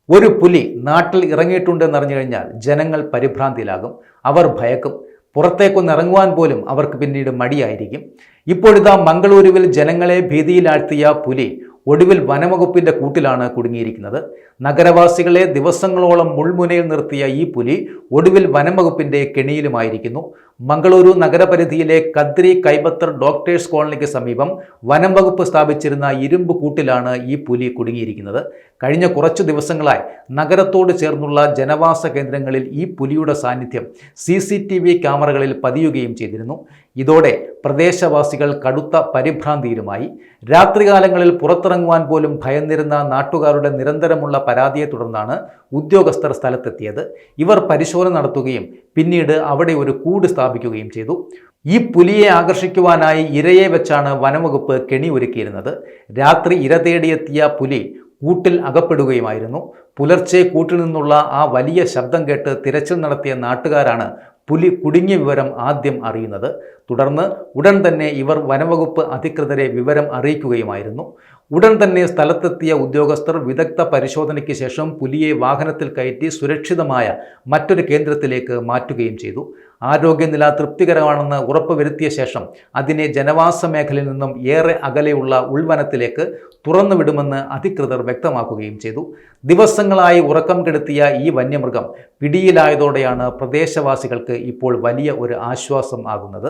ഒരു പുലി നാട്ടിൽ ഇറങ്ങിയിട്ടുണ്ടെന്നറിഞ്ഞു കഴിഞ്ഞാൽ ജനങ്ങൾ പരിഭ്രാന്തിയിലാകും. അവർ ഭയക്കും. പുറത്തേക്കൊന്ന് ഇറങ്ങുവാൻ പോലും അവർക്ക് പിന്നീട് മടിയായിരിക്കും. ഇപ്പോഴിതാ മംഗളൂരുവിൽ ജനങ്ങളെ ഭീതിയിലാഴ്ത്തിയ പുലി ഒടുവിൽ വനംവകുപ്പിന്റെ കൂട്ടിലാണ് കുടുങ്ങിയിരിക്കുന്നത്. നഗരവാസികളെ ദിവസങ്ങളോളം മുൾമുനയിൽ നിർത്തിയ ഈ പുലി ഒടുവിൽ വനംവകുപ്പിന്റെ കെണിയിലുമായിരിക്കുന്നു. മംഗളൂരു നഗരപരിധിയിലെ കദ്രി കൈബത്തർ ഡോക്ടേഴ്സ് കോളനിക്ക് സമീപം വനംവകുപ്പ് സ്ഥാപിച്ചിരുന്ന ഇരുമ്പ് കൂട്ടിലാണ് ഈ പുലി കുടുങ്ങിയിരിക്കുന്നത്. കഴിഞ്ഞ കുറച്ചു ദിവസങ്ങളായി നഗരത്തോട് ചേർന്നുള്ള ജനവാസ കേന്ദ്രങ്ങളിൽ ഈ പുലിയുടെ സാന്നിധ്യം CCTV ക്യാമറകളിൽ പതിയുകയും ചെയ്തിരുന്നു. ഇതോടെ പ്രദേശവാസികൾ കടുത്ത പരിഭ്രാന്തിയിലുമായി. രാത്രികാലങ്ങളിൽ പുറത്തിറങ്ങുവാൻ പോലും ഭയന്നിരുന്ന നാട്ടുകാരുടെ നിരന്തരമുള്ള പരാതിയെ തുടർന്നാണ് ഉദ്യോഗസ്ഥർ സ്ഥലത്തെത്തിയത്. ഇവർ പരിശോധന നടത്തുകയും പിന്നീട് അവിടെ ഒരു കൂട് സ്ഥാപിക്കുകയും ചെയ്തു. ഈ പുലിയെ ആകർഷിക്കുവാനായി ഇരയെ വെച്ചാണ് വനംവകുപ്പ് കെണി ഒരുക്കിയിരുന്നത്. രാത്രി ഇര തേടിയെത്തിയ പുലി കൂട്ടിൽ അകപ്പെടുകയുമായിരുന്നു. പുലർച്ചെ കൂട്ടിൽ നിന്നുള്ള ആ വലിയ ശബ്ദം കേട്ട് തിരച്ചിൽ നടത്തിയ നാട്ടുകാരാണ് പുലി കുടുങ്ങിയ വിവരം ആദ്യം അറിയുന്നത്. തുടർന്ന് ഉടൻ തന്നെ ഇവർ വനംവകുപ്പ് അധികൃതരെ വിവരം അറിയിക്കുകയുമായിരുന്നു. ഉടൻ തന്നെ സ്ഥലത്തെത്തിയ ഉദ്യോഗസ്ഥർ വിദഗ്ധ പരിശോധനയ്ക്ക് ശേഷം പുലിയെ വാഹനത്തിൽ കയറ്റി സുരക്ഷിതമായ മറ്റൊരു കേന്ദ്രത്തിലേക്ക് മാറ്റുകയും ചെയ്തു. ആരോഗ്യനില തൃപ്തികരമാണെന്ന് ഉറപ്പുവരുത്തിയ ശേഷം അതിനെ ജനവാസ മേഖലയിൽ നിന്നും ഏറെ അകലെയുള്ള ഉൾവനത്തിലേക്ക് തുറന്നുവിടുമെന്ന് അധികൃതർ വ്യക്തമാക്കുകയും ചെയ്തു. ദിവസങ്ങളായി ഉറക്കം കെടുത്തിയ ഈ വന്യമൃഗം പിടിയിലായതോടെയാണ് പ്രദേശവാസികൾക്ക് ഇപ്പോൾ വലിയ ഒരു ആശ്വാസം ആകുന്നത്.